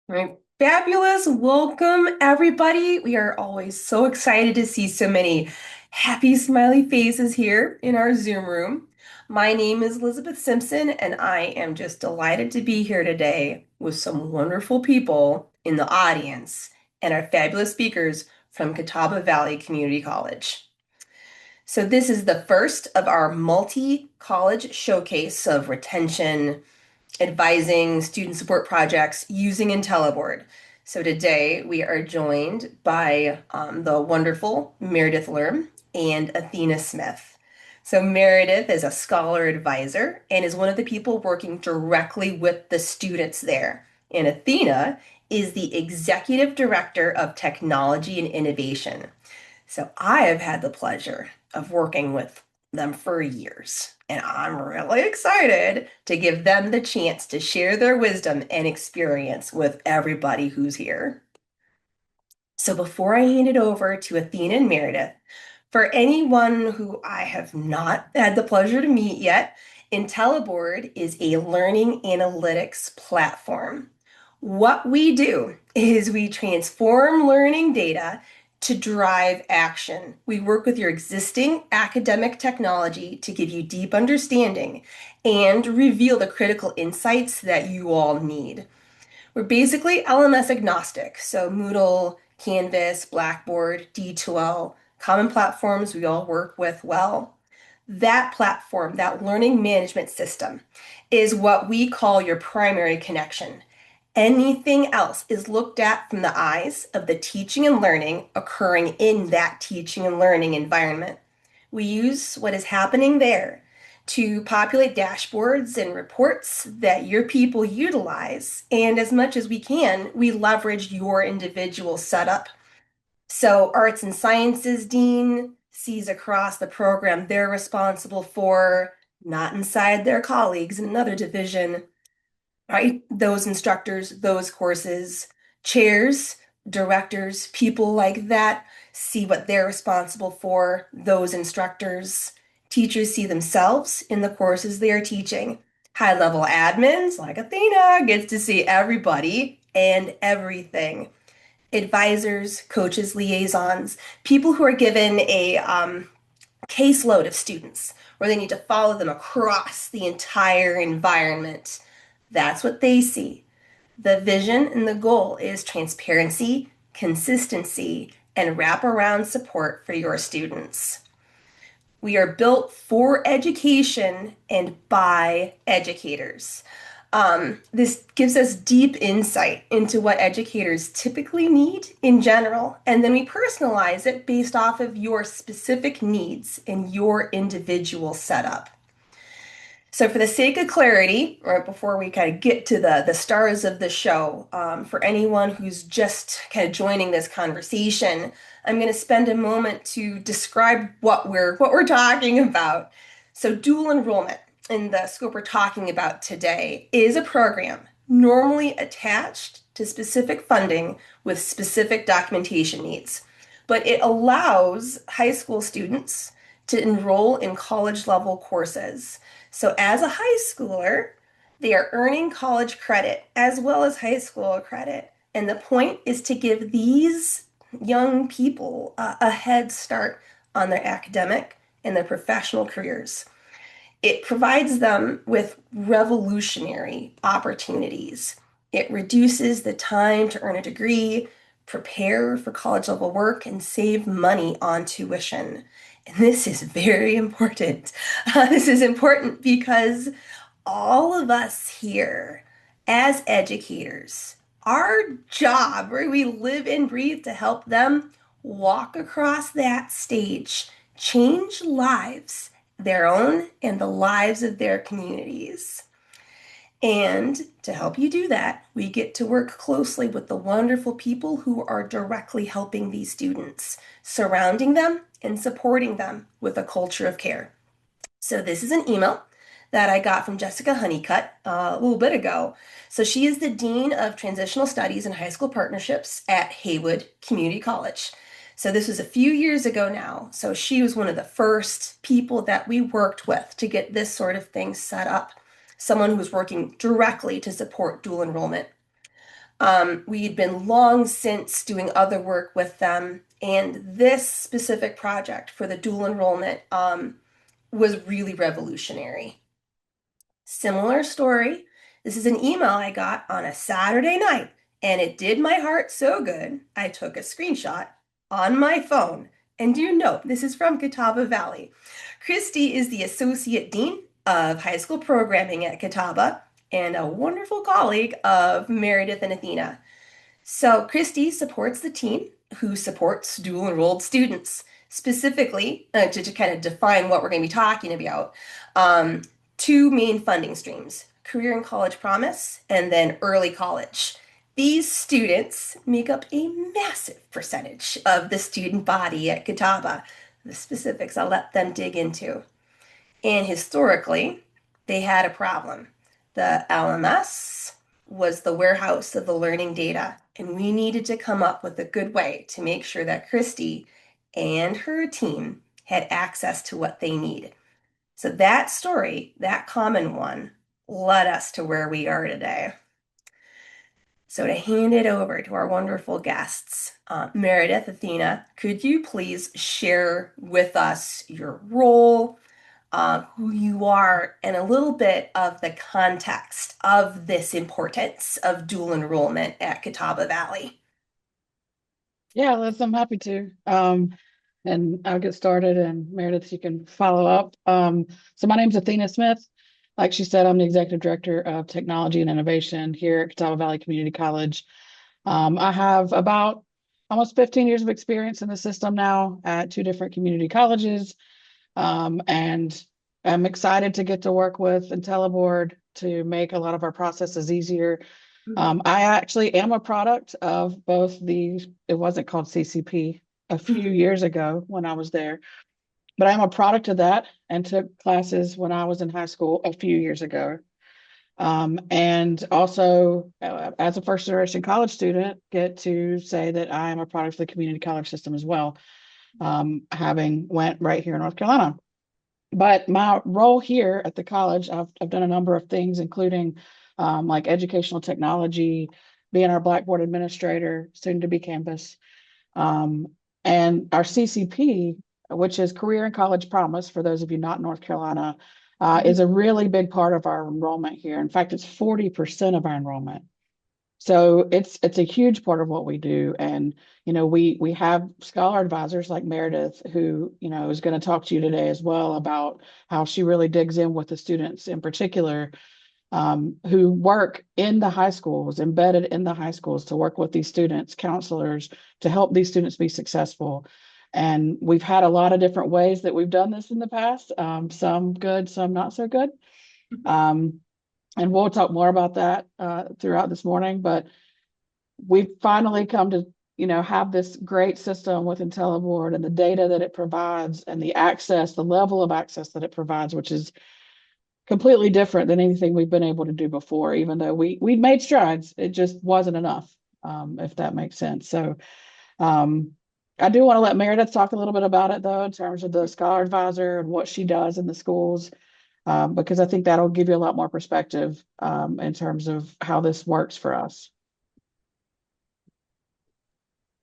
All right, fabulous. Welcome, everybody. We are always so excited to see so many happy, smiley faces here in our Zoom room. My name is Elizabeth Simpson, and I am just delighted to be here today with some wonderful people in the audience and our fabulous speakers from Catawba Valley Community College. So, this is the first of our multi-college showcase of retention advising student support projects using IntelliBoard. So today we are joined by the wonderful Meredith Lerm and Athena Smith. So Meredith is a scholar advisor and is one of the people working directly with the students there. And Athena is the executive director of technology and innovation. So I have had the pleasure of working with them for years, and I'm really excited to give them the chance to share their wisdom and experience with everybody who's here. So before I hand it over to Athena and Meredith, for anyone who I have not had the pleasure to meet yet, IntelliBoard is a learning analytics platform. What we do is we transform learning data to drive action. We work with your existing academic technology to give you deep understanding and reveal the critical insights that you all need. We're basically LMS agnostic, so Moodle, Canvas, Blackboard, D2L, common platforms we all work with well. That platform, that learning management system, is what we call your primary connection. Anything else is looked at from the eyes of the teaching and learning occurring in that teaching and learning environment. We use what is happening there to populate dashboards and reports that your people utilize. And as much as we can, we leverage your individual setup. So, Arts and Sciences Dean sees across the program they're responsible for, not inside their colleagues in another division, right? Those instructors, those courses, chairs, directors, people like that see what they're responsible for, those instructors. Teachers see themselves in the courses they are teaching. High level admins like Athena gets to see everybody and everything. Advisors, coaches, liaisons, people who are given a caseload of students where they need to follow them across the entire environment. That's what they see. The vision and the goal is transparency, consistency, and wraparound support for your students. We are built for education and by educators. This gives us deep insight into what educators typically need in general, and then we personalize it based off of your specific needs and your individual setup. So, for the sake of clarity, right before we kind of get to the stars of the show, for anyone who's just kind of joining this conversation, I'm going to spend a moment to describe what we're talking about. So, dual enrollment in the scope we're talking about today is a program normally attached to specific funding with specific documentation needs, but it allows high school students to enroll in college level courses. So, as a high schooler, they are earning college credit as well as high school credit. And the point is to give these young people a head start on their academic and their professional careers. It provides them with revolutionary opportunities. It reduces the time to earn a degree, prepare for college level work, and save money on tuition. And this is very important. This is important because all of us here as educators, our job, where we live and breathe to help them walk across that stage, change lives, their own and the lives of their communities. And to help you do that, we get to work closely with the wonderful people who are directly helping these students, surrounding them and supporting them with a culture of care. So, this is an email that I got from Jessica Honeycutt a little bit ago. So, she is the Dean of Transitional Studies and High School Partnerships at Haywood Community College. So, this was a few years ago now. So, she was one of the first people that we worked with to get this sort of thing set up, someone who was working directly to support dual enrollment. We'd been long since doing other work with them, and this specific project for the dual enrollment was really revolutionary. Similar story. This is an email I got on a Saturday night, and it did my heart so good. I took a screenshot on my phone. And do you know, this is from Catawba Valley. Christy is the Associate Dean of High School Programming at Catawba and a wonderful colleague of Meredith and Athena. So Christy supports the team who supports dual enrolled students. Specifically, to kind of define what we're going to be talking about, um, two main funding streams, Career and College Promise and then Early College. These students make up a massive percentage of the student body at Catawba. The specifics I'll let them dig into. And historically, they had a problem. The LMS was the warehouse of the learning data, and we needed to come up with a good way to make sure that Christy and her team had access to what they needed. So that story, that common one, led us to where we are today. So to hand it over to our wonderful guests, Meredith, Athena, could you please share with us your role, who you are, and a little bit of the context of this importance of dual enrollment at Catawba Valley? Yeah, Liz, I'm happy to. And I'll get started, and Meredith, you can follow up. So my name's Athena Smith. Like she said, I'm the Executive Director of Technology and Innovation here at Catawba Valley Community College. I have about almost 15 years of experience in the system now at two different community colleges. And I'm excited to get to work with IntelliBoard to make a lot of our processes easier. I actually am a product of both it wasn't called CCP a few years ago when I was there, but I'm a product of that and took classes when I was in high school a few years ago. And also, as a first generation college student, get to say that I am a product of the community college system as well, having went right here in North Carolina. But my role here at the college, I've done a number of things, including like educational technology, being our Blackboard administrator, soon to be campus, um, and our CCP, which is Career and College Promise, for those of you not in North Carolina, is a really big part of our enrollment here. In fact, it's 40% of our enrollment. So it's a huge part of what we do. And we have scholar advisors like Meredith, who is going to talk to you today as well about how she really digs in with the students in particular, who work in the high schools, embedded in the high schools, to work with these students, counselors, to help these students be successful. And we've had a lot of different ways that we've done this in the past, some good, some not so good. Um, and we'll talk more about that throughout this morning. But we've finally come to have this great system with IntelliBoard and the data that it provides and the access, the level of access that it provides, which is completely different than anything we've been able to do before. Even though we made strides, it just wasn't enough, if that makes sense. So um, I do want to let Meredith talk a little bit about it, though, in terms of the scholar advisor and what she does in the schools, because I think that'll give you a lot more perspective in terms of how this works for us.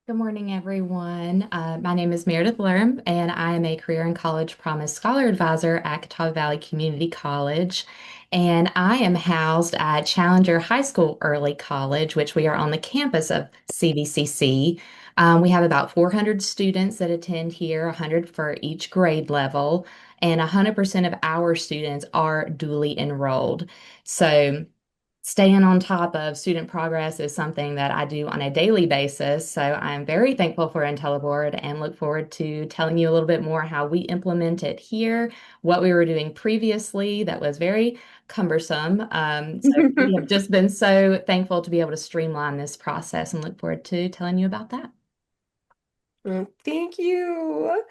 Good morning, everyone. My name is Meredith Lerm, and I am a Career and College Promise Scholar Advisor at Catawba Valley Community College. And I am housed at Challenger High School Early College, which we are on the campus of CVCC. We have about 400 students that attend here, 100 for each grade level, and 100% of our students are dually enrolled. So staying on top of student progress is something that I do on a daily basis. So I'm very thankful for IntelliBoard and look forward to telling you a little bit more how we implement it here, what we were doing previously that was very cumbersome. So we have just been so thankful to be able to streamline this process and look forward to telling you about that. Thank you.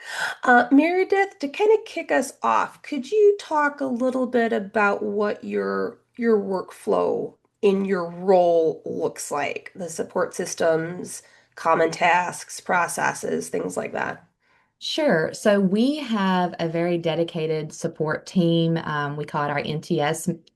Meredith, to kind of kick us off, could you talk a little bit about what your workflow in your role looks like, the support systems, common tasks, processes, things like that? Sure. So we have a very dedicated support team. We call it our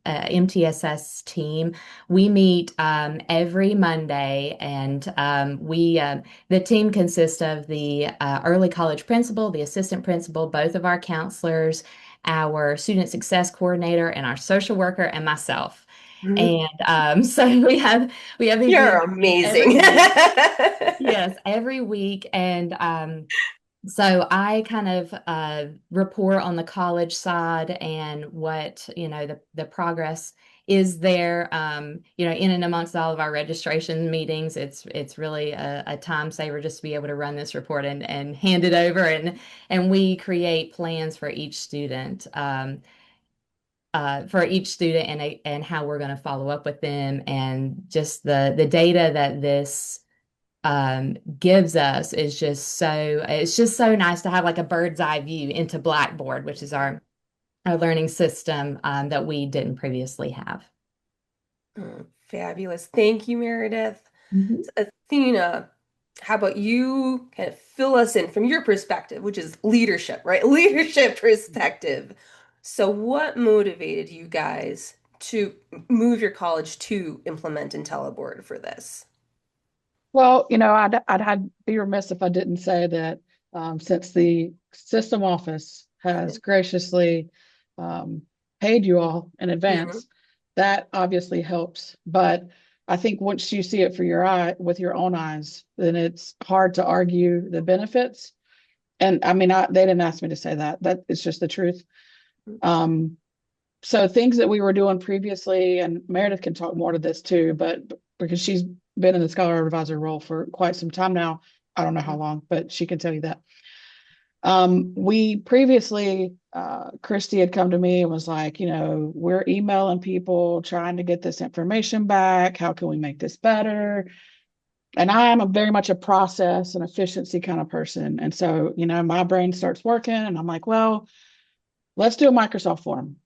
MTSS team. We meet every Monday, and the team consists of the early college principal, the assistant principal, both of our counselors, our student success coordinator, and our social worker, and myself. Mhm. And so we have these You're meetings every amazing. week. Yes, every week, and so I kind of report on the college side and what, the progress is there. In and amongst all of our registration meetings, it's really a time saver just to be able to run this report and hand it over, and we create plans for each student and how we're going to follow up with them, and just the data that this gives us is it's just so nice to have like a bird's eye view into Blackboard, which is our learning system that we didn't previously have. Oh, fabulous. Thank you, Meredith. Mhm. So, Athena, how about you kind of fill us in from your perspective, which is leadership, right? Leadership perspective. So, what motivated you guys to move your college to implement IntelliBoard for this? Well, I'd be remiss if I didn't say that since the system office has graciously um, paid you all in Mhm. advance, that obviously helps. But I think once you see it for your eye with your own eyes, then it's hard to argue the benefits. And I mean, they didn't ask me to say that. That is just the truth. Um, so things that we were doing previously, and Meredith can talk more to this too, but because she's been in the scholar advisor role for quite some time now, I don't know how long, but she can tell you that. We previously, Christy had come to me and was like, we're emailing people trying to get this information back. How can we make this better? And I am very much a process and efficiency kind of person. And so, my brain starts working and I'm like, well, let's do a Microsoft form.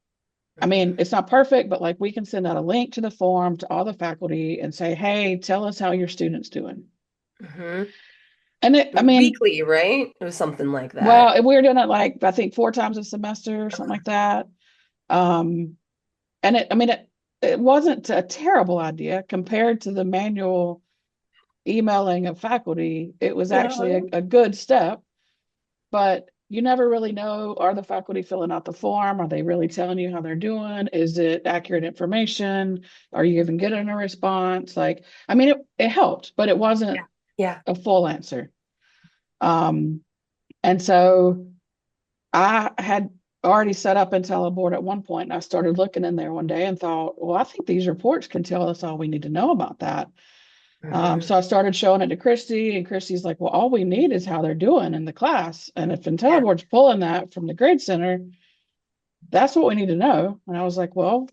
I mean, it's not perfect, but like we can send out a link to the form to all the faculty and say, hey, tell us how your student's doing. Mhm. And I mean, Weekly, right? It was something like that. well, we were doing it like I think 4 times a semester or something like that. Um, and it wasn't a terrible idea compared to the manual emailing of faculty. It was actually Uh-huh. a good step, but you never really know, are the faculty filling out the form? Are they really telling you how they're doing? Is it accurate information? Are you even getting a response? Like, I mean, it helped, but it Yeah. wasn't Yeah. a full answer. Um, and so I had already set up IntelliBoard at one point, and I started looking in there one day and thought, well, I think these reports can tell us all we need to know about that. Mhm. So I started showing it to Christy, and Christy's like, well, all we need is how they're doing in the class. And if Yeah. IntelliBoard's pulling that from the grade center, that's what we need to know. And I was like, well,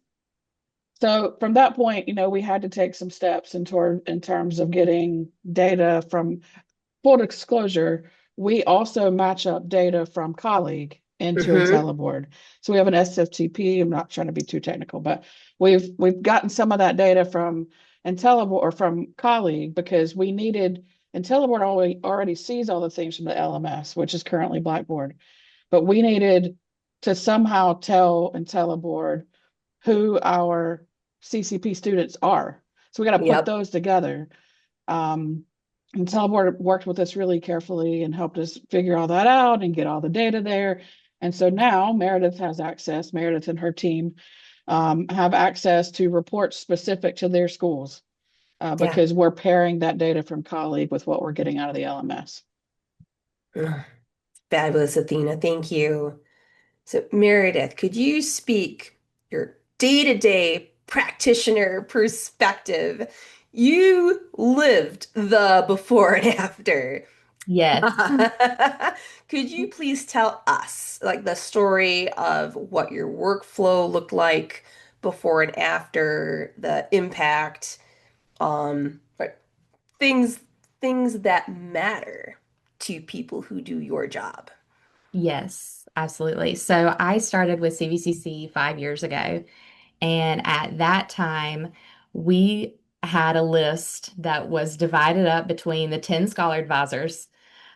so from that point, we had to take some steps in terms of getting data from full disclosure. We also match up data from colleague into Mhm. IntelliBoard. So we have an SFTP. I'm not trying to be too technical, but we've gotten some of that data from IntelliBoard or from colleague because we needed IntelliBoard already sees all the things from the LMS, which is currently Blackboard, but we needed to somehow tell IntelliBoard who our CCP students are. So we got to put Yep. those together. Um, and Teleboard worked with us really carefully and helped us figure all that out and get all the data there. And so now Meredith has access, Meredith and her team have access to reports specific to their schools Yeah. because we're pairing that data from colleague with what we're getting out of the LMS. Ugh, fabulous, Athena. Thank you. So, Meredith, could you speak your day-to-day practitioner perspective? You lived the before and after. Yes. Could you please tell us, like, the story of what your workflow looked like before and after, the impact, like, things things that matter to people who do your job? Yes, absolutely. So I started with CVCC 5 years ago. And at that time, we had a list that was divided up between the 10 scholar advisors.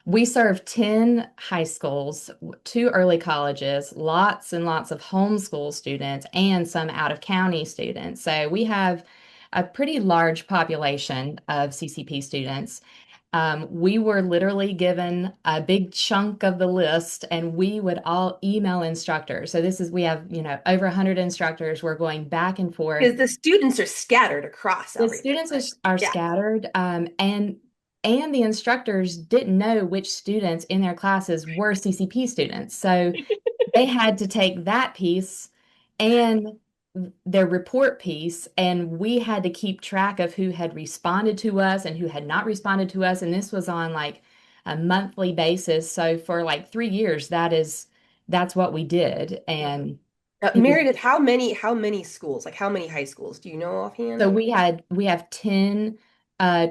We serve 10 high schools, two early colleges, lots and lots of homeschool students, and some out of county students. So we have a pretty large population of CCP students. We were literally given a big chunk of the list, and we would all email instructors. So we have, over 100 instructors. We're going back and forth. Because the students are scattered across The everything, students right? are Yeah. scattered, and the instructors didn't know which students in their classes were CCP students. So they had to take that piece and their report piece, and we had to keep track of who had responded to us and who had not responded to us. And this was on like a monthly basis. So for like 3 years, that's what we did. And it was Meredith, how many schools, like how many high schools do you know so offhand? we have 10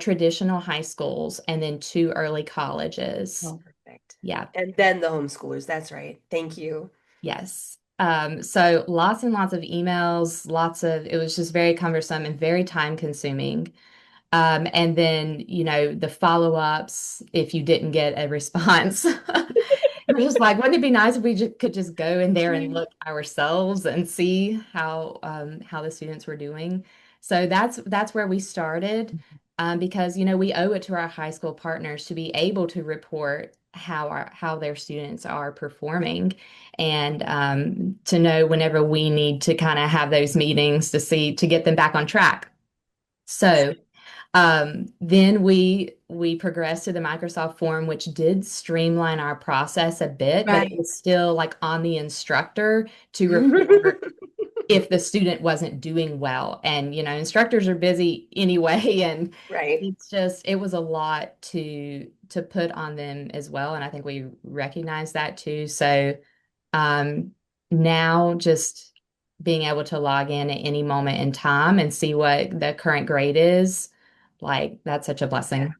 traditional high schools and then two early colleges. Oh, perfect. Yeah. And then the homeschoolers. That's right. Thank you. Yes. So lots and lots of emails, it was just very cumbersome and very time consuming. And then, the follow-ups, if you didn't get a response, it was just like, wouldn't it be nice if we could just go in there and look ourselves and see how the students were doing? So that's where we started, because we owe it to our high school partners to be able to report how their students are performing, and to know whenever we need to kind of have those meetings to get them back on track. So. Then we progressed to the Microsoft form, which did streamline our process a bit, but it Right. was still like on the instructor to report if the student wasn't doing well. And instructors are busy anyway, and Right. it was a lot to put on them as well. And I think we recognize that too. So um, now just being able to log in at any moment in time and see what the current grade is, like that's such a blessing.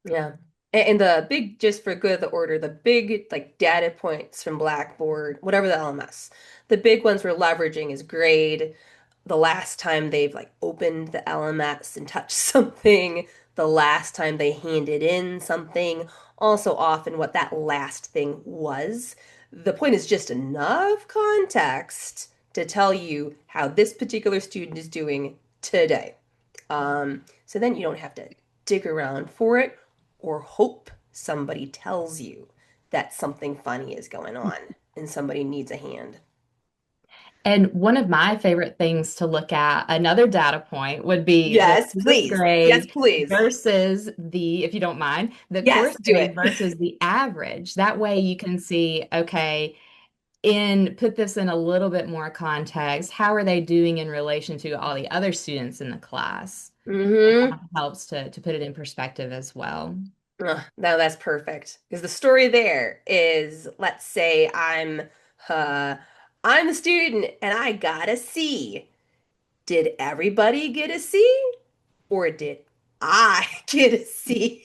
Yeah. And the big, just for good of the order, the big like data points from Blackboard, whatever the LMS, the big ones we're leveraging is grade, the last time they've like opened the LMS and touched something, the last time they handed in something, also often what that last thing was. The point is just enough context to tell you how this particular student is doing today. So then you don't have to dig around for it or hope somebody tells you that something funny is going on and somebody needs a hand. And one of my favorite things to look at, another data point, would be the Yes, course please. Yes, grade please. versus if you don't mind, the Yes, course do grade it. versus the average. That way you can see, okay, put this in a little bit more context. How are they doing in relation to all the other students in the class? It kind Mm-hmm. of helps to put it in perspective as well. No, that's perfect. Because the story there is, let's say uh I'm the student and I got a C. Did everybody get a C? Or did I get a C?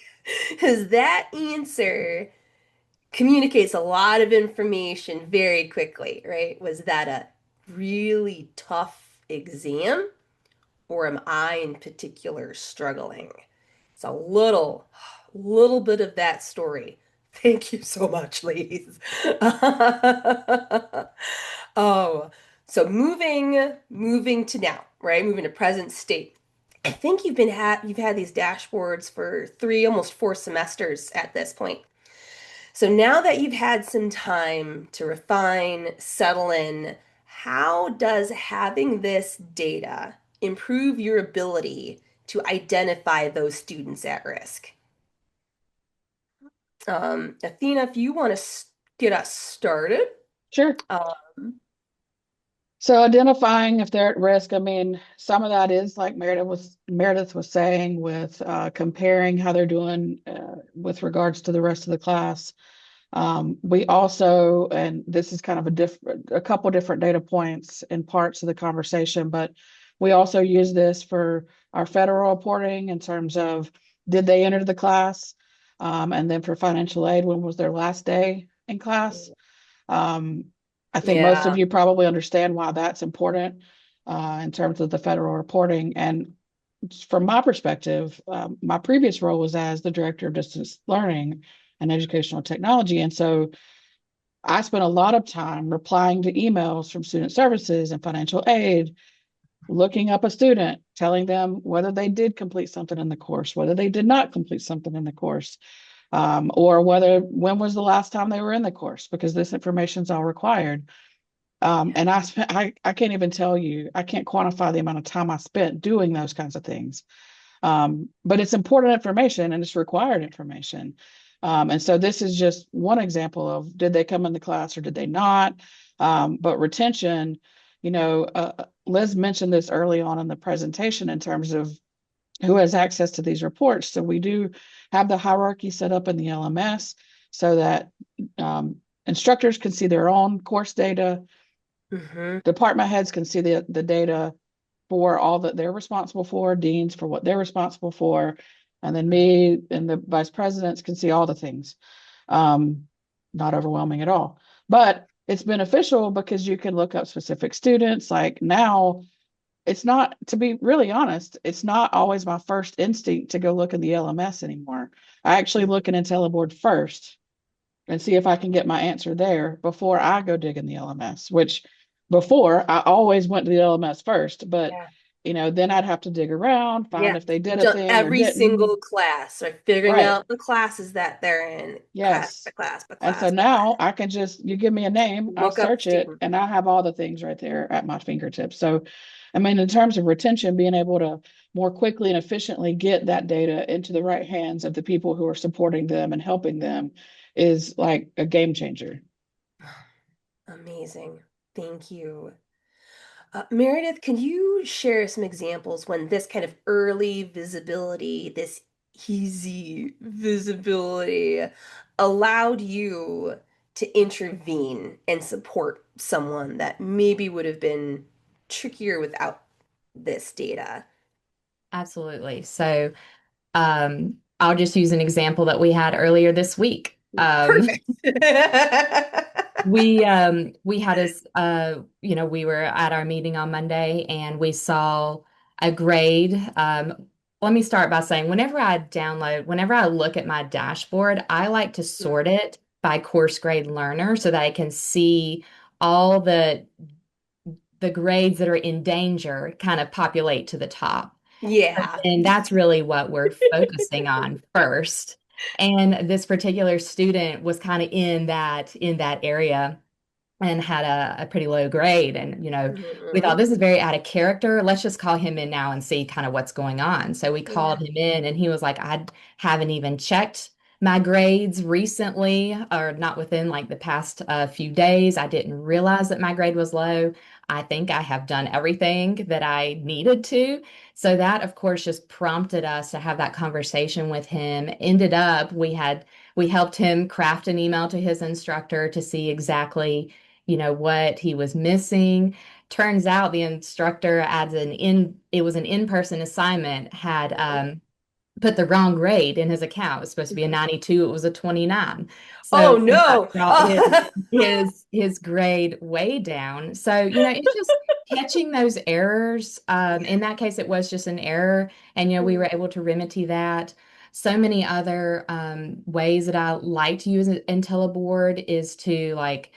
Because that answer communicates a lot of information very quickly, right? Was that a really tough exam, or am I in particular struggling? It's a little bit of that story. Thank you so much, ladies. Oh, so moving to now, right? Moving to present state. I think you've had these dashboards for three, almost four semesters at this point. So now that you've had some time to refine, settle in, how does having this data improve your ability to identify those students at risk? Athena, if you want to get us started. Sure. Um, So identifying if they're at risk, I mean, some of that is like Meredith was saying with comparing how they're doing with regards to the rest of the class. We also, and this is kind of a couple different data points in parts of the conversation, but we also use this for our federal reporting in terms of did they enter the class, and then for financial aid, when was their last day in class? Um, I think most of yeah, you probably understand why that's important in terms of the federal reporting. And from my perspective, my previous role was as the director of distance learning. and educational technology. And so I spent a lot of time replying to emails from student services and financial aid, looking up a student, telling them whether they did complete something in the course, whether they did not complete something in the course, or whether when was the last time they were in the course, because this information is all required. And I can't even tell you, I can't quantify the amount of time I spent doing those kinds of things. But it's important information and it's required information. And so this is just one example of did they come in the class or did they not? But retention, Liz mentioned this early on in the presentation in terms of who has access to these reports. So we do have the hierarchy set up in the LMS so that instructors can see their own course data, Mm-hmm. department heads can see the data for all that they're responsible for, deans for what they're responsible for, and then me and the vice presidents can see all the things. Um, Not overwhelming at all. But it's beneficial because you can look up specific students. Like now, it's not, to be really honest, it's not always my first instinct to go look in the LMS anymore. I actually look in IntelliBoard first and see if I can get my answer there before I go dig in the LMS, which before I always went to the LMS first, but Yeah. then I'd have to dig around, Yeah. find if they did a Done thing or every didn't. single class, like figuring Right. out the classes that they're in, class by Yes. class by And so class by class. now I can just, you give me a name, I Look up search it, student. and I have all the things right there at my fingertips. So, I mean, in terms of retention, being able to more quickly and efficiently get that data into the right hands of the people who are supporting them and helping them is like a game changer. Amazing. Thank you. Meredith, can you share some examples when this kind of early visibility, this easy visibility, allowed you to intervene and support someone that maybe would have been trickier without this data? Absolutely. So, I'll just use an example that we had earlier this week. Perfect. We had we were at our meeting on Monday and we saw a grade. Let me start by saying whenever I look at my dashboard, I like to sort it by course grade learner so that I can see all the grades that are in danger kind of populate to the top. Yeah. And that's really what we're focusing on first. And this particular student was kind of in that area and had a pretty low grade. And, we thought Mhm. this is very out of character. Let's just call him in now and see kind of what's going on. So we Yeah. called him in and he was like, I haven't even checked my grades recently, or not within like the past few days. I didn't realize that my grade was low. I think I have done everything that I needed to. So that, of course, just prompted us to have that conversation with him. Ended up, we helped him craft an email to his instructor to see exactly what he was missing. Turns out the instructor it was an in-person assignment, had put the wrong grade in his account. It was supposed to be a 92, it was a 29. Oh So that no. brought his grade way down. So, it's just catching those errors. In that case, it was just an error, and we were able to remedy that. So many other ways that I like to use IntelliBoard is to like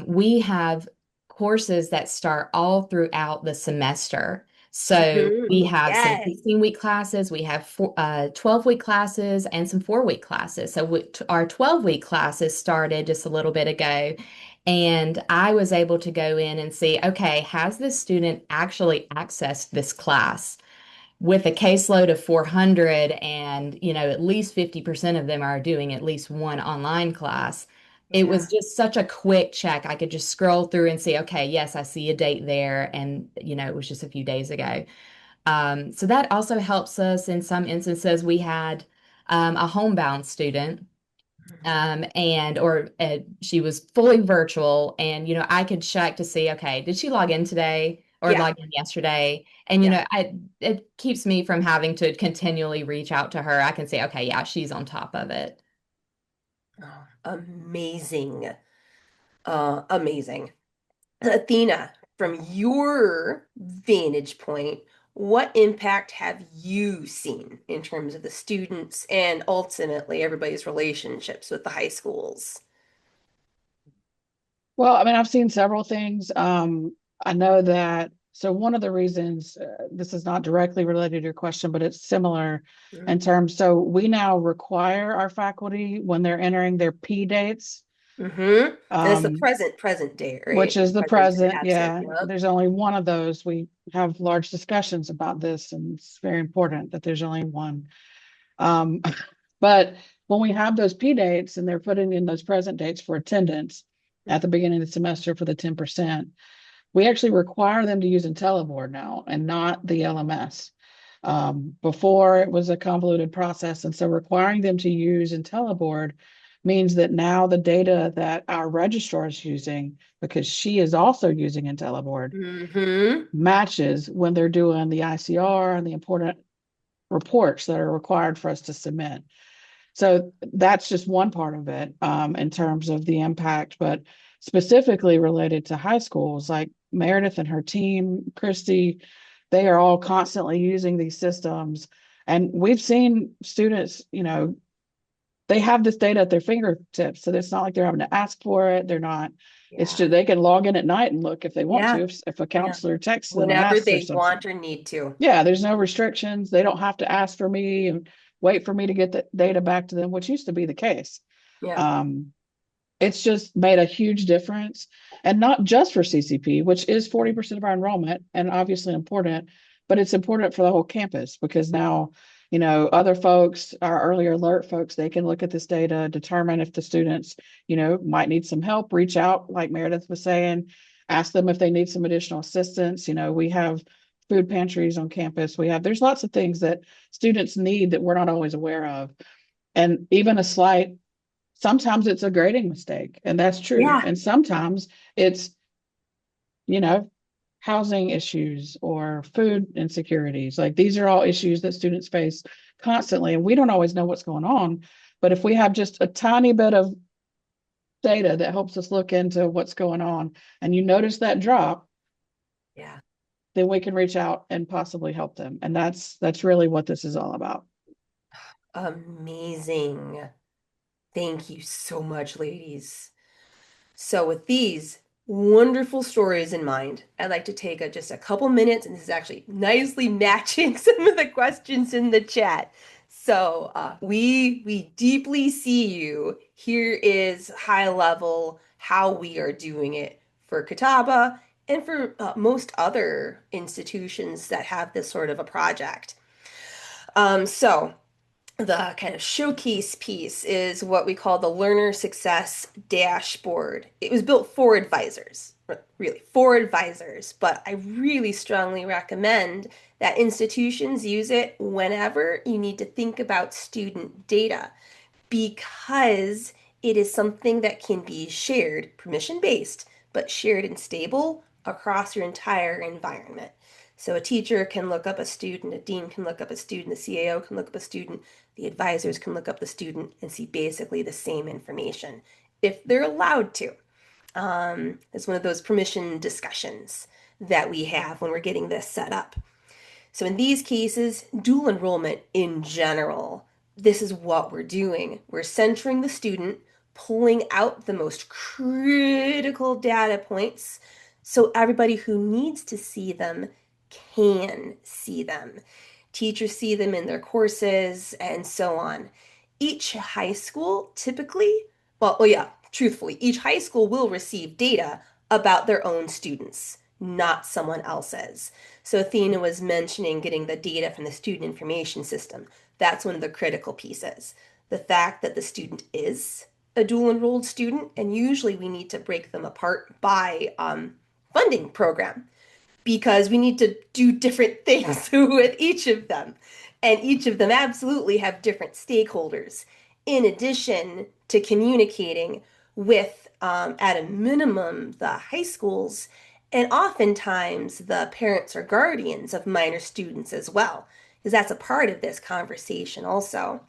we have courses that start all throughout the semester. So we have some Yes. 16-week classes, we have 12-week classes, and some 4-week classes. So our 12-week classes started just a little bit ago. And I was able to go in and see, okay, has this student actually accessed this class? With a caseload of 400 and at least 50% of them are doing at least one online class. It was Yeah. just such a quick check. I could just scroll through and see, okay, yes, I see a date there, and it was just a few days ago. So that also helps us. In some instances we had a homebound student, and or she was fully virtual, and I could check to see, okay, did she log in today or Yeah. log in yesterday? And Yeah. it keeps me from having to continually reach out to her. I can say, okay, yeah, she's on top of it. Oh, amazing. Amazing. Athena, from your vantage point, what impact have you seen in terms of the students and ultimately everybody's relationships with the high schools? Well, I mean, I've seen several things. I know that, so one of the reasons, this is not directly related to your question, but it's similar in terms. So we now require our faculty when they're entering their P dates, Mm-hmm. And it's the um, present day, which right? is the Present and present. absent. Yeah, Yep. there's only one of those. We have large discussions about this, and it's very important that there's only one. Um, but when we have those P dates and they're putting in those present dates for attendance at the beginning of the semester for the 10%, we actually require them to use IntelliBoard now and not the LMS. Before it was a convoluted process. And so requiring them to use IntelliBoard means that now the data that our registrar is using, because she is also using IntelliBoard, Mm-hmm. matches when they're doing the ICR and the important reports that are required for us to submit. So that's just one part of it, in terms of the impact, but specifically related to high schools, like Meredith and her team, Christy, they are all constantly using these systems. And we've seen students, they have this data at their fingertips. So it's not like they're having to ask for it. They're not, it's Yeah. just they can log in at night and look if they want to, Yeah. if a Yeah. counselor texts them and Whenever asks for they something. want or need to. Yeah, there's no restrictions. They don't have to ask for me and wait for me to get the data back to them, which used to be the case. Yeah. Um, it's just made a huge difference, and not just for CCP, which is 40% of our enrollment and obviously important, but it's important for the whole campus because now, other folks, our early alert folks, they can look at this data, determine if the students, might need some help, reach out, like Meredith was saying, ask them if they need some additional assistance. We have food pantries on campus. There's lots of things that students need that we're not always aware of. And even sometimes it's a grading mistake, and that's true. Yeah. And sometimes it's, you know, housing issues or food insecurities. Like these are all issues that students face constantly, and we don't always know what's going on. But if we have just a tiny bit of data that helps us look into what's going on, and you notice that drop, Yeah. then we can reach out and possibly help them. And that's really what this is all about. Amazing. Thank you so much, ladies. So, with these wonderful stories in mind, I'd like to take just a couple minutes, and this is actually nicely matching some of the questions in the chat. So, we deeply see you. Here is high level how we are doing it for Catawba and for most other institutions that have this sort of a project. So the kind of showcase piece is what we call the Learner Success Dashboard. It was built for advisors, really for advisors, but I really strongly recommend that institutions use it whenever you need to think about student data because it is something that can be shared, permission-based, but shared and stable across your entire environment. So a teacher can look up a student, a dean can look up a student, the CAO can look up a student, the advisors can look up the student and see basically the same information if they're allowed to. It's one of those permission discussions that we have when we're getting this set up. So in these cases, dual enrollment in general, this is what we're doing. We're centering the student, pulling out the most critical data points so everybody who needs to see them can see them. Teachers see them in their courses and so on. Each high school typically, yeah, truthfully, each high school will receive data about their own students, not someone else's. So Athena was mentioning getting the data from the student information system. That's one of the critical pieces. The fact that the student is a dual enrolled student, and usually we need to break them apart by funding program because we need to do different things with each of them. And each of them absolutely have different stakeholders, in addition to communicating with, at a minimum, the high schools and oftentimes the parents or guardians of minor students as well, because that's a part of this conversation also.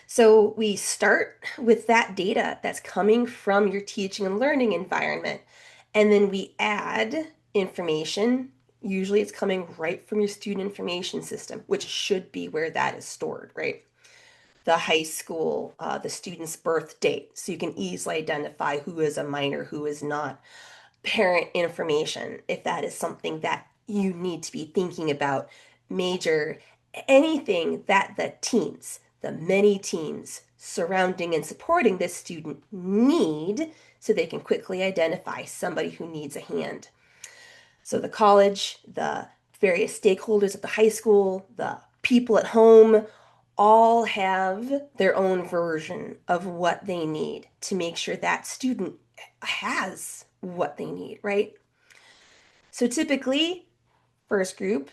So we start with that data that's coming from your teaching and learning environment, and then we add information Usually it's coming right from your student information system, which should be where that is stored, right? The high school, the student's birth date, so you can easily identify who is a minor, who is not. Parent information, if that is something that you need to be thinking about, major, anything that the teens, the many teens surrounding and supporting this student need so they can quickly identify somebody who needs a hand. So the college, the various stakeholders at the high school, the people at home, all have their own version of what they need to make sure that student has what they need, right? So typically, first group,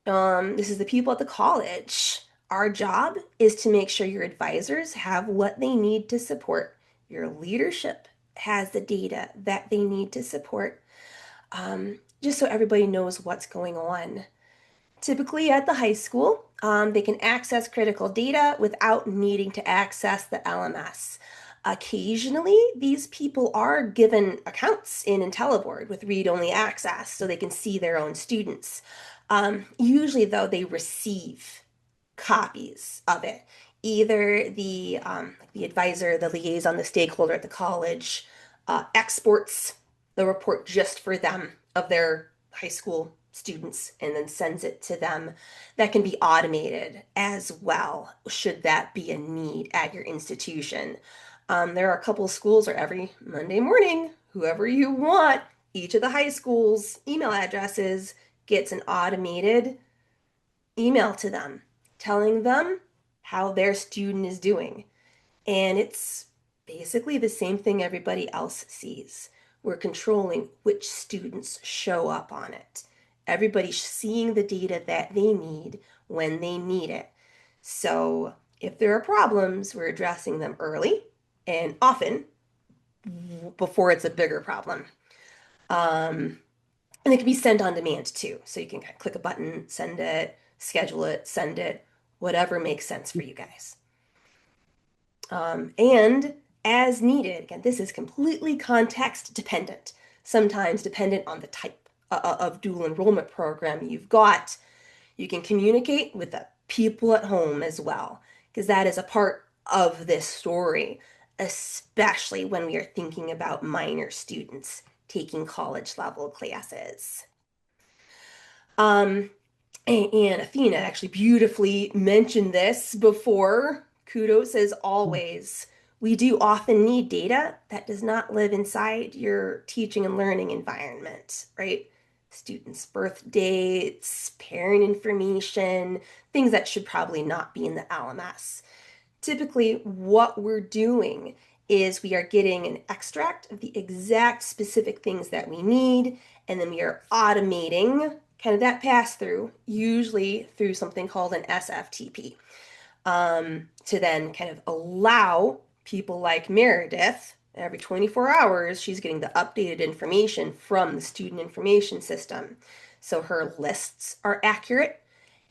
this is the people at the college. Our job is to make sure your advisors have what they need to support. Your leadership has the data that they need to support, just so everybody knows what's going on. Typically at the high school, they can access critical data without needing to access the LMS. Occasionally, these people are given accounts in IntelliBoard with read-only access so they can see their own students. Usually, though, they receive copies of it. Either the advisor, the liaison, the stakeholder at the college exports the report just for them of their high school students and then sends it to them. That can be automated as well, should that be a need at your institution. There are a couple of schools where every Monday morning, whoever you want, each of the high schools' email addresses gets an automated email to them telling them how their student is doing. And it's basically the same thing everybody else sees. We're controlling which students show up on it. Everybody's seeing the data that they need when they need it. So if there are problems, we're addressing them early and often before it's a bigger problem. And it can be sent on demand too. So you can click a button, send it, schedule it, send it, whatever makes sense for you guys. And as needed, again, this is completely context dependent, sometimes dependent on the type of dual enrollment program you've got. You can communicate with the people at home as well, because that is a part of this story, especially when we are thinking about minor students taking college level classes. Um, and Athena actually beautifully mentioned this before. Kudos as always. We do often need data that does not live inside your teaching and learning environment, right? Students' birth dates, parent information, things that should probably not be in the LMS. Typically, what we're doing is we are getting an extract of the exact specific things that we need, and then we are automating kind of that pass through, usually through something called an SFTP, to then kind of allow people like Meredith, every 24 hours, she's getting the updated information from the student information system. So her lists are accurate,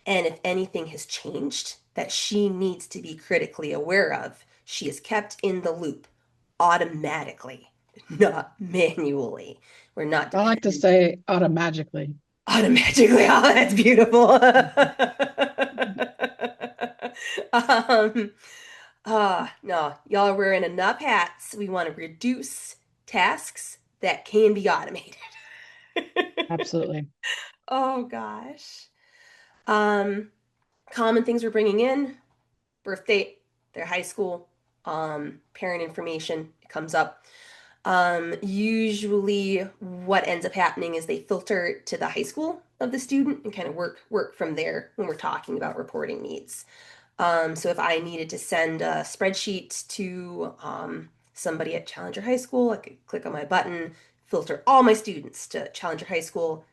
and if anything has changed that she needs to be critically aware of, she is kept in the loop automatically, not manually. We're not I like to dependent say automagically. automatically. Oh, that's beautiful. um, no, y'all are wearing enough hats. We want to reduce tasks that can be automated. Absolutely. Oh gosh. Um, Common things we're bringing in: birth date, their high school, parent information comes up. Usually what ends up happening is they filter to the high school of the student and kind of work from there when we're talking about reporting needs. So if I needed to send a spreadsheet to somebody at Challenger High School, I could click on my button, filter all my students to Challenger High School,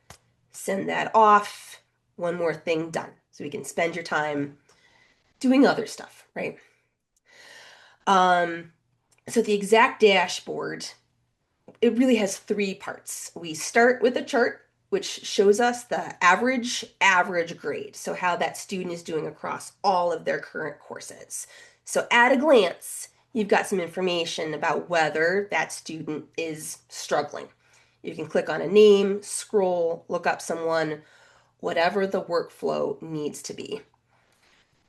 send that off, one more thing done. So we can spend your time doing other stuff, right? Um, so the exact dashboard, it really has three parts. We start with a chart, which shows us the average grade. So how that student is doing across all of their current courses. So at a glance, you've got some information about whether that student is struggling. You can click on a name, scroll, look up someone, whatever the workflow needs to be.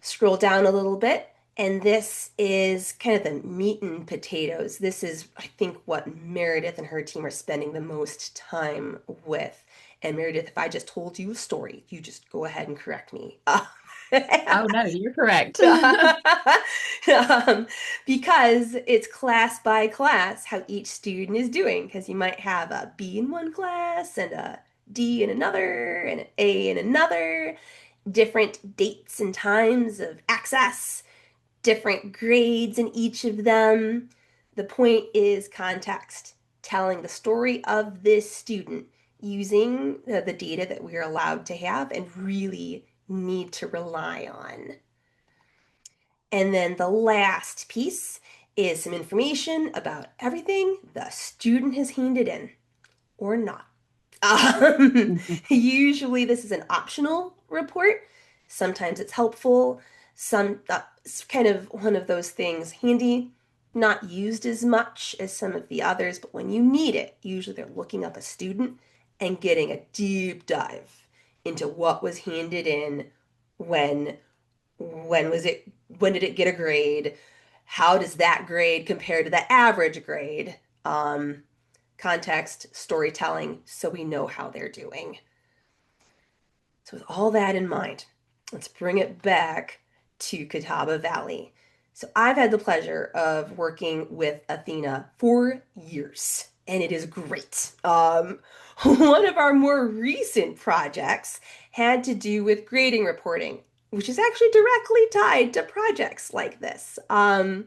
Scroll down a little bit, and this is kind of the meat and potatoes. This is, I think, what Meredith and her team are spending the most time with. And Meredith, if I just told you a story, you just go ahead and correct me. Oh, no, you're correct. Um, because it's class by class how each student is doing. Because you might have a B in one class and a D in another and an A in another, different dates and times of access, different grades in each of them. The point is context, telling the story of this student using the data that we're allowed to have and really need to rely on. And then the last piece is some information about everything the student has handed in or not. Usually this is an optional report. Sometimes it's helpful. It's kind of one of those things handy, not used as much as some of the others, but when you need it, usually they're looking up a student and getting a deep dive into what was handed in, when was it, when did it get a grade? How does that grade compare to the average grade? Um, Context, storytelling, so we know how they're doing. So with all that in mind, let's bring it back to Catawba Valley. So I've had the pleasure of working with Athena for years, and it is great. One of our more recent projects had to do with grading reporting, which is actually directly tied to projects like this. So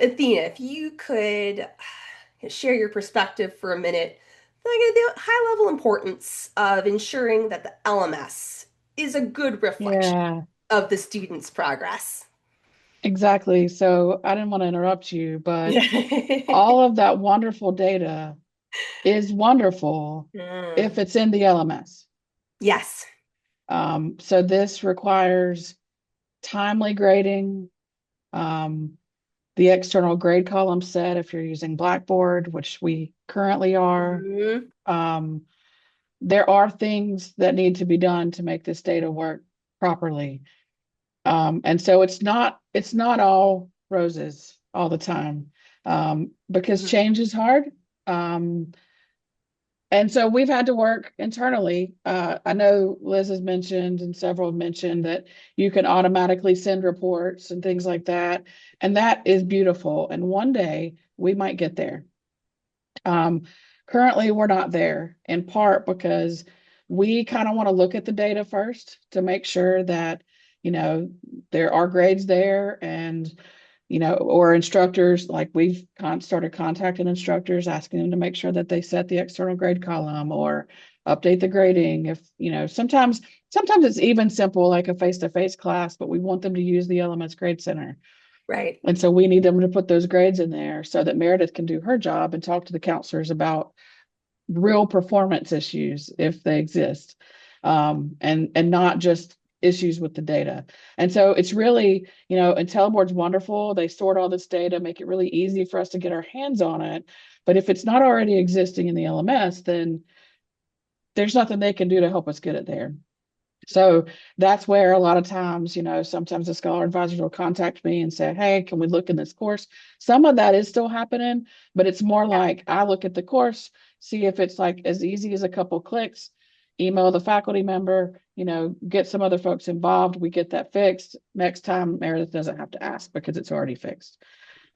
Athena, if you could share your perspective for a minute, like the high level importance of ensuring that the LMS is a good reflection Yeah, of the student's progress. exactly. So I didn't want to interrupt you, but all of that wonderful data is wonderful if Mm, it's in the LMS. yes. So this requires timely grading, um, the external grade column set if you're using Blackboard, which we currently are. Mhm. Um, there are things that need to be done to make this data work properly. And so it's not all roses all the time, because Mhm. change is hard. And so we've had to work internally. I know Liz has mentioned and several have mentioned that you can automatically send reports and things like that. And that is beautiful. And one day we might get there. Um, Currently, we're not there, in part because we kind of want to look at the data first to make sure that, there are grades there, and, or instructors, like we've started contacting instructors, asking them to make sure that they set the external grade column or update the grading. If, sometimes it's even simple, like a face-to-face class, but we want them to use the LMS Grade Center. Right. And so we need them to put those grades in there so that Meredith can do her job and talk to the counselors about real performance issues if they exist, and not just issues with the data. And so it's really, IntelliBoard's wonderful. They sort all this data, make it really easy for us to get our hands on it. But if it's not already existing in the LMS, then there's nothing they can do to help us get it there. So that's where a lot of times, sometimes the scholar advisors will contact me and say, hey, can we look in this course? Some of that is still happening, but it's more Yeah. like I look at the course, see if it's like as easy as a couple clicks, email the faculty member, get some other folks involved. We get that fixed. Next time, Meredith doesn't have to ask because it's already fixed.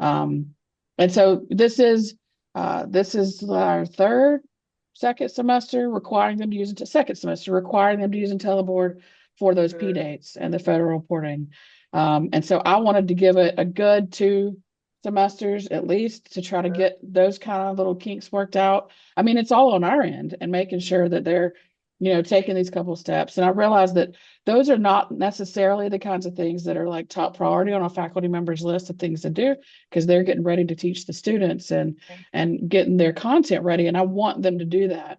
Um, and so this is our second semester requiring them to use second semester requiring them to use IntelliBoard for those P Mhm. dates and the federal reporting. And so I wanted to give it a good 2 semesters at least to try to get those kind of little kinks worked out. I mean, it's all on our end and making sure that they're, taking these couple steps. And I realized that those are not necessarily the kinds of things that are like top priority on a faculty member's list of things to do, because they're getting ready to teach the students Right. and getting their content ready. And I want them to do that.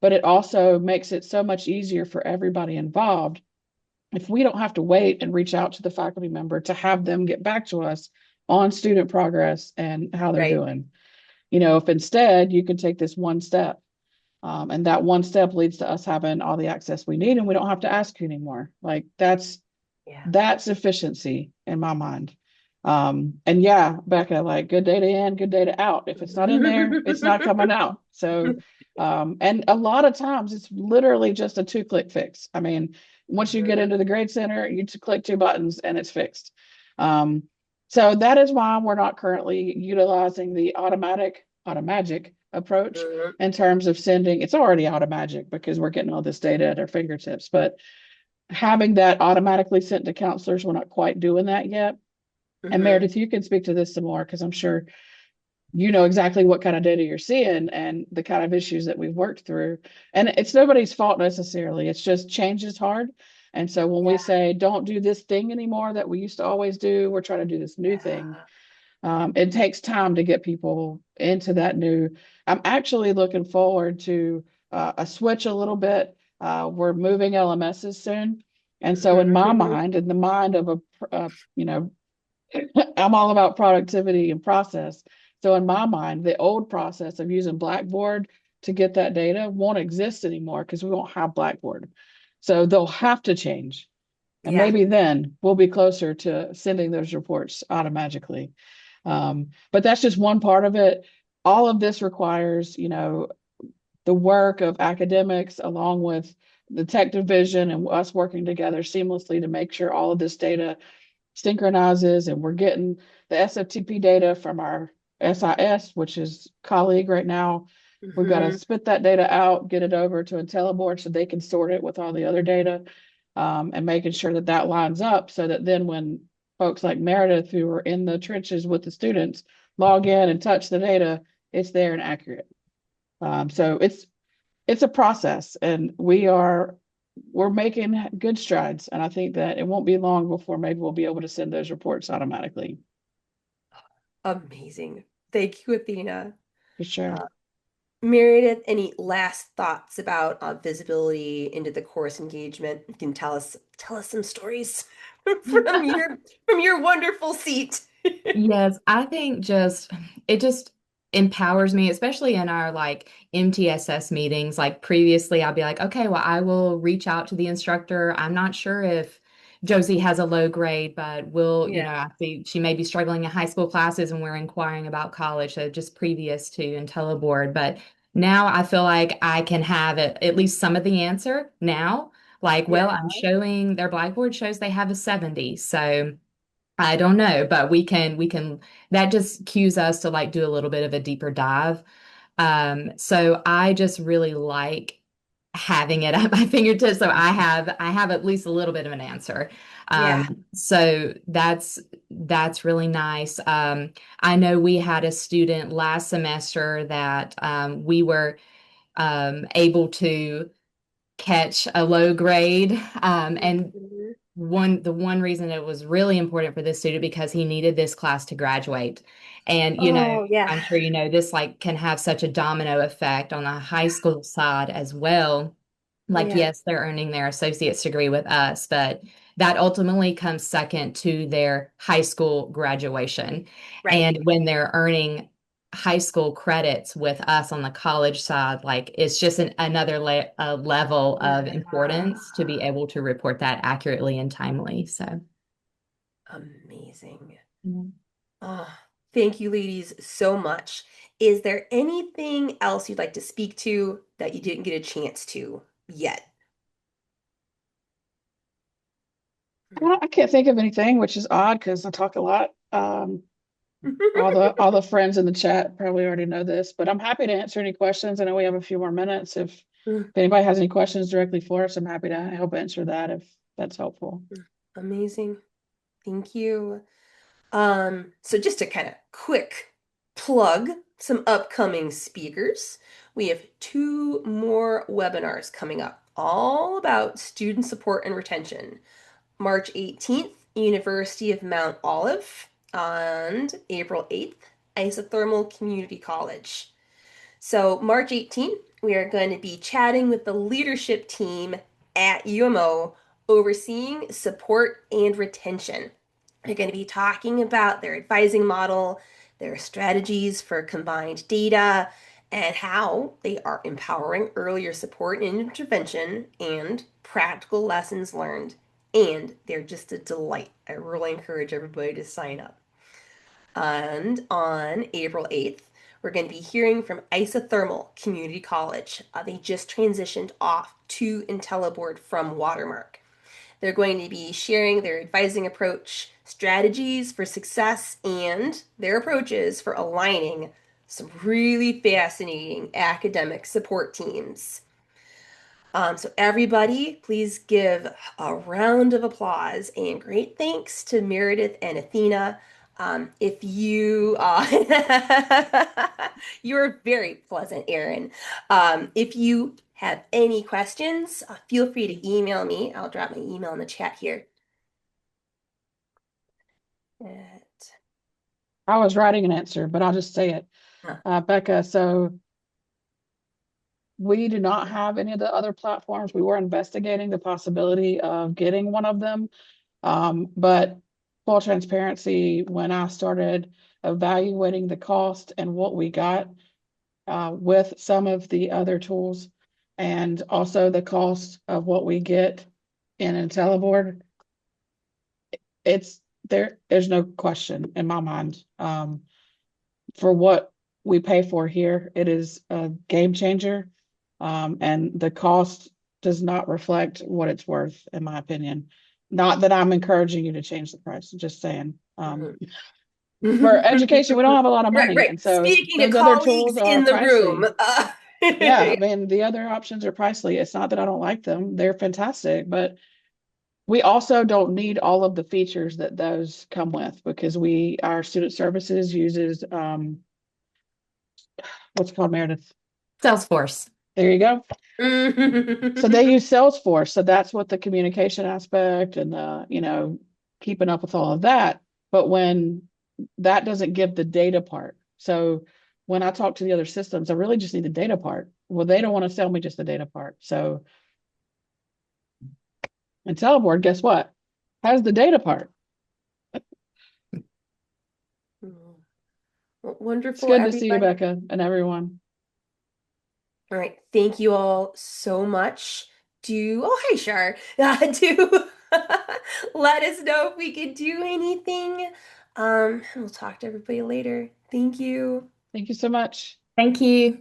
But it also makes it so much easier for everybody involved if we don't have to wait and reach out to the faculty member to have them get back to us on student progress and how they're Right. doing. If instead you can take this one step And that one step leads to us having all the access we need, and we don't have to ask you anymore. Like Yeah. that's efficiency in my mind. And yeah, Becca, like good data in, good data out. If it's not in there, it's not coming out. So, and a lot of times it's literally just a 2-click fix. I mean, once you get Mhm. into the grade center, you click 2 buttons and it's fixed. Um, so that is why we're not currently utilizing the automagic approach Mhm. in terms of sending. It's already automagic because we're getting all this data at our fingertips, but having that automatically sent to counselors, we're not quite doing that yet. And Mhm. Meredith, you can speak to this some more because I'm sure you know exactly what kind of data you're seeing and the kind of issues that we've worked through. And it's nobody's fault necessarily. It's just change is hard. And so when we Yeah. say don't do this thing anymore that we used to always do, we're trying to do this new thing. Yeah. It takes time to get people into that new. I'm actually looking forward to a switch a little bit. We're moving LMSs soon. And so in my Mhm. mind, in the mind of you know, I'm all about productivity and process. So in my mind, the old process of using Blackboard to get that data won't exist anymore because we won't have Blackboard. So they'll have to change. And Yeah. maybe then we'll be closer to sending those reports automatically. But that's just one part of it. All of this requires, the work of academics along with the tech division and us working together seamlessly to make sure all of this data synchronizes and we're getting the SFTP data from our SIS, which is colleague right now. We've got to Mhm. spit that data out, get it over to IntelliBoard so they can sort it with all the other data, and making sure that that lines up so that then when folks like Meredith, who are in the trenches with the students, log in and touch the data, it's there and accurate. So it's a process, and we're making good strides. And I think that it won't be long before maybe we'll be able to send those reports automatically Amazing. Thank you, Athena. for sure. Uh, Meredith, any last thoughts about visibility into the course engagement? You can tell us some stories from your wonderful seat. Yes, I think it just empowers me, especially in our like MTSS meetings. Like previously, I'd be like, okay, well, I will reach out to the instructor. I'm not sure if Josie has a low grade, but Yeah. I see she may be struggling in high school classes and we're inquiring about college. So just previous to IntelliBoard. But now I feel like I can have at least some of the answer now. Like, Yeah. well, I'm showing their Blackboard shows they have a 70. So I don't know, but we can that just cues us to like do a little bit of a deeper dive. So I just really like having it at my fingertips. So I have at least a little bit of an answer. Yeah. So that's really nice. I know we had a student last semester that we were able to catch a low grade. And Mhm. the one reason it was really important for this student because he needed this class to graduate. And Oh, yeah. I'm sure this like can have such a domino effect on the high school side as well. Like, Yeah. yes, they're earning their associate's degree with us, but that ultimately comes second to their high school graduation. Right. And when they're earning high school credits with us on the college side, like it's just another level of Yeah. importance to be able to report that accurately and timely. So, Amazing. mm. Oh, thank you, ladies, so much. Is there anything else you'd like to speak to that you didn't get a chance to yet? I can't think of anything, which is odd because I talk a lot. All the friends in the chat probably already know this, but I'm happy to answer any questions. I know we have a few more minutes. If anybody has any questions directly for us, I'm happy to help answer that if that's helpful. Amazing. Thank you. So just to kind of quick plug some upcoming speakers, we have two more webinars coming up, all about student support and retention. March 18th, University of Mount Olive, and April 8th, Isothermal Community College. So, March 18th, we are going to be chatting with the leadership team at UMO overseeing support and retention. They're going to be talking about their advising model, their strategies for combined data, and how they are empowering earlier support and intervention and practical lessons learned. And they're just a delight. I really encourage everybody to sign up. And on April 8th, we're going to be hearing from Isothermal Community College. They just transitioned off to IntelliBoard from Watermark. They're going to be sharing their advising approach, strategies for success, and their approaches for aligning some really fascinating academic support teams. So everybody, please give a round of applause and great thanks to Meredith and Athena. If you, you're very pleasant, Erin. If you have any questions, feel free to email me. I'll drop my email in the chat here. At, I was writing an answer, but I'll just say it. Becca, so we do not have any of the other platforms. We were investigating the possibility of getting one of them. But full transparency, when I started evaluating the cost and what we got with some of the other tools, and also the cost of what we get in IntelliBoard, there's no question in my mind. For what we pay for here, it is a game changer. And the cost does not reflect what it's worth, in my opinion. Not that I'm encouraging you to change the price, just saying. For education, we don't have a lot of right, money. right. And so Speaking to those other colleagues tools are in the room. pricey. Yeah, I mean, the other options are pricey. It's not that I don't like them. They're fantastic, but we also don't need all of the features that those come with because our student services uses what's it called, Meredith? Salesforce. There you go. So they use Salesforce. So that's what the communication aspect and keeping up with all of that. But when that doesn't give the data part. So when I talk to the other systems, I really just need the data part. Well, they don't want to sell me just the data part. So IntelliBoard, guess what? Has the data part. Well, It's wonderful, good to see you, everybody. Becca, and everyone. All right. Thank you all so much. Hi, Shar. Do let us know if we could do anything. We'll talk to everybody later. Thank you. Thank you so much. Thank you.